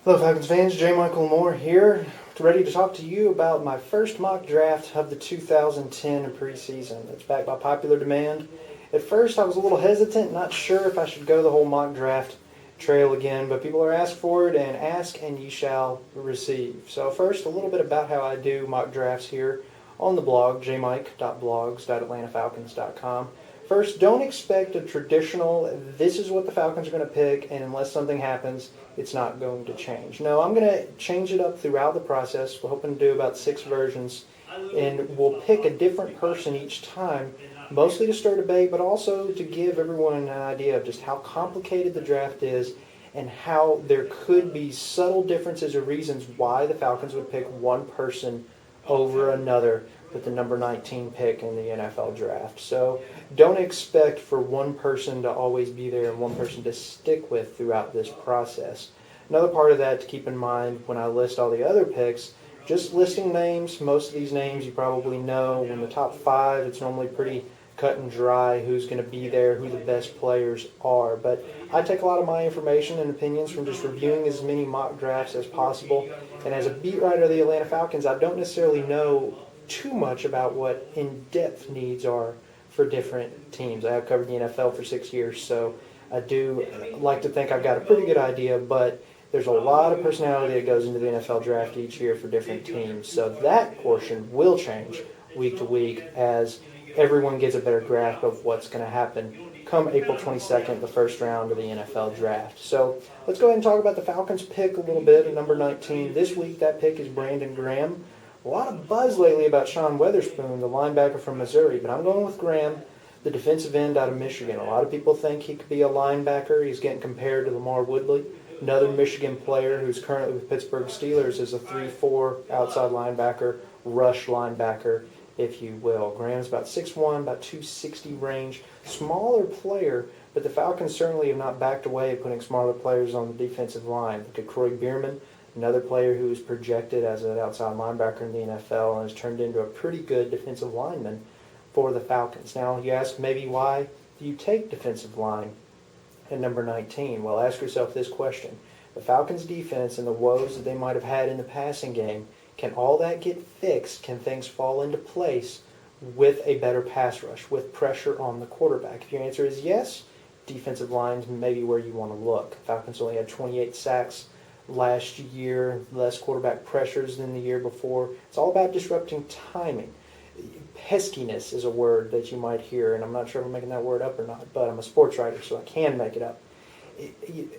Hello Falcons fans, J. Michael Moore here, ready to talk to you about my first mock draft of the 2010 preseason. It's back by popular demand. At first I was a little hesitant, not sure if I should go the whole mock draft trail again, but people are asked for it, and ask and ye shall receive. So first, a little bit about how I do mock drafts here on the blog, jmike.blogs.atlantafalcons.com. First, don't expect a traditional, this is what the Falcons are going to pick, and unless something happens, it's not going to change. No, I'm going to change it up throughout the process. We're hoping to do about 6 versions, and we'll pick a different person each time, mostly to stir debate, but also to give everyone an idea of just how complicated the draft is and how there could be subtle differences or reasons why the Falcons would pick one person over another with the number 19 pick in the NFL draft. So don't expect for one person to always be there and one person to stick with throughout this process. Another part of that to keep in mind when I list all the other picks, just listing names. Most of these names you probably know. In the top 5, it's normally pretty cut and dry who's going to be there, who the best players are. But I take a lot of my information and opinions from just reviewing as many mock drafts as possible. And as a beat writer of the Atlanta Falcons, I don't necessarily know too much about what in-depth needs are for different teams. I have covered the NFL for 6 years, so I do like to think I've got a pretty good idea, but there's a lot of personality that goes into the NFL draft each year for different teams. So that portion will change week to week as everyone gets a better grasp of what's going to happen come April 22nd, the first round of the NFL draft. So let's go ahead and talk about the Falcons pick a little bit at number 19. This week that pick is Brandon Graham. A lot of buzz lately about Sean Weatherspoon, the linebacker from Missouri, but I'm going with Graham, the defensive end out of Michigan. A lot of people think he could be a linebacker. He's getting compared to Lamar Woodley, another Michigan player who's currently with Pittsburgh Steelers as a 3-4 outside linebacker, rush linebacker, if you will. Graham's about 6'1", about 260 range, smaller player, but the Falcons certainly have not backed away at putting smaller players on the defensive line. Look at Croy Bierman, another player who is projected as an outside linebacker in the NFL and has turned into a pretty good defensive lineman for the Falcons. Now, you ask maybe why do you take defensive line at number 19? Well, ask yourself this question. The Falcons' defense and the woes that they might have had in the passing game, can all that get fixed? Can things fall into place with a better pass rush, with pressure on the quarterback? If your answer is yes, defensive line's maybe where you want to look. Falcons only had 28 sacks last year, less quarterback pressures than the year before. It's all about disrupting timing. Peskiness is a word that you might hear, and I'm not sure if I'm making that word up or not, but I'm a sports writer, so I can make it up.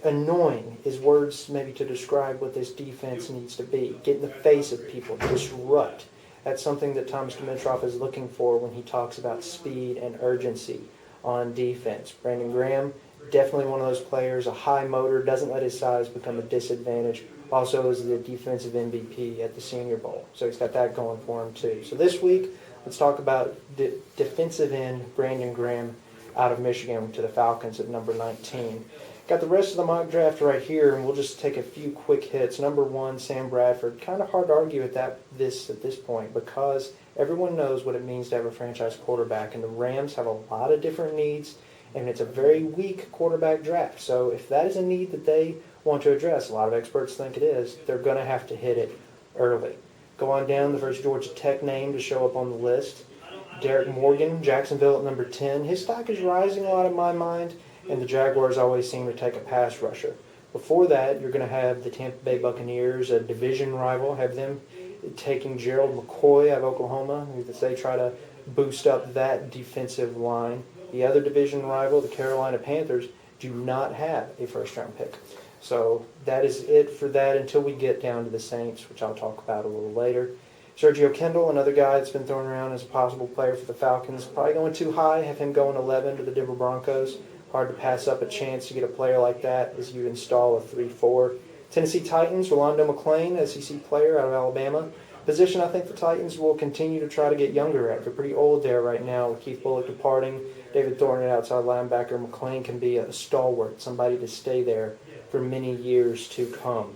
Annoying is words maybe to describe what this defense needs to be. Get in the face of people, disrupt. That's something that Thomas Dimitroff is looking for when he talks about speed and urgency on defense. Brandon Graham, definitely one of those players, a high motor, doesn't let his size become a disadvantage. Also is the defensive MVP at the Senior Bowl. So he's got that going for him too. So this week, let's talk about defensive end Brandon Graham out of Michigan to the Falcons at number 19. Got the rest of the mock draft right here, and we'll just take a few quick hits. Number 1, Sam Bradford. Kind of hard to argue with this point because everyone knows what it means to have a franchise quarterback, and the Rams have a lot of different needs, and it's a very weak quarterback draft. So if that is a need that they want to address, a lot of experts think it is, they're going to have to hit it early. Go on down, the first Georgia Tech name to show up on the list, Derek Morgan, Jacksonville at number 10. His stock is rising a lot in my mind, and the Jaguars always seem to take a pass rusher. Before that, you're going to have the Tampa Bay Buccaneers, a division rival, have them taking Gerald McCoy out of Oklahoma, as they try to boost up that defensive line. The other division rival, the Carolina Panthers, do not have a first-round pick. So that is it for that until we get down to the Saints, which I'll talk about a little later. Sergio Kendall, another guy that's been thrown around as a possible player for the Falcons. Probably going too high, have him going 11 to the Denver Broncos. Hard to pass up a chance to get a player like that as you install a 3-4. Tennessee Titans, Rolando McClain, SEC player out of Alabama. Position I think the Titans will continue to try to get younger at. They're pretty old there right now with Keith Bullock departing. David Thornton, outside linebacker. McClain can be a stalwart, somebody to stay there for many years to come.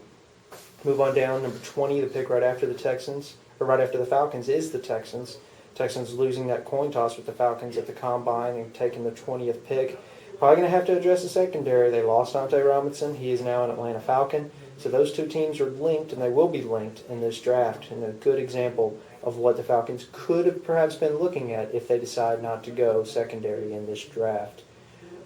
Move on down, number 20, the pick right after the Texans, or right after the Falcons is the Texans. Texans losing that coin toss with the Falcons at the Combine and taking the 20th pick. Probably going to have to address the secondary. They lost Dante Robinson. He is now an Atlanta Falcon. So those two teams are linked, and they will be linked in this draft, and a good example of what the Falcons could have perhaps been looking at if they decide not to go secondary in this draft.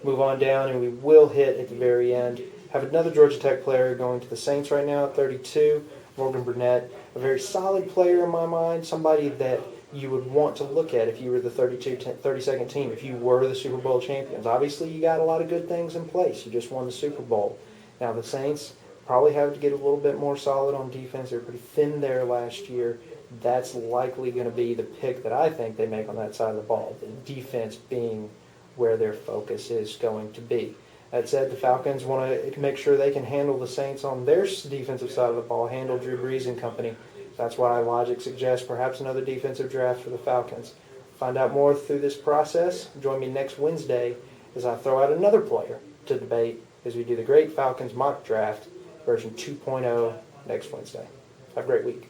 Move on down, and we will hit at the very end. Have another Georgia Tech player going to the Saints right now at 32, Morgan Burnett. A very solid player in my mind, somebody that you would want to look at if you were the 32nd team, if you were the Super Bowl champions. Obviously, you got a lot of good things in place. You just won the Super Bowl. Now, the Saints probably have to get a little bit more solid on defense. They were pretty thin there last year. That's likely going to be the pick that I think they make on that side of the ball, the defense being where their focus is going to be. That said, the Falcons want to make sure they can handle the Saints on their defensive side of the ball, handle Drew Brees and company. That's why logic suggests perhaps another defensive draft for the Falcons. Find out more through this process. Join me next Wednesday as I throw out another player to debate as we do the Great Falcons Mock Draft version 2.0 next Wednesday. Have a great week.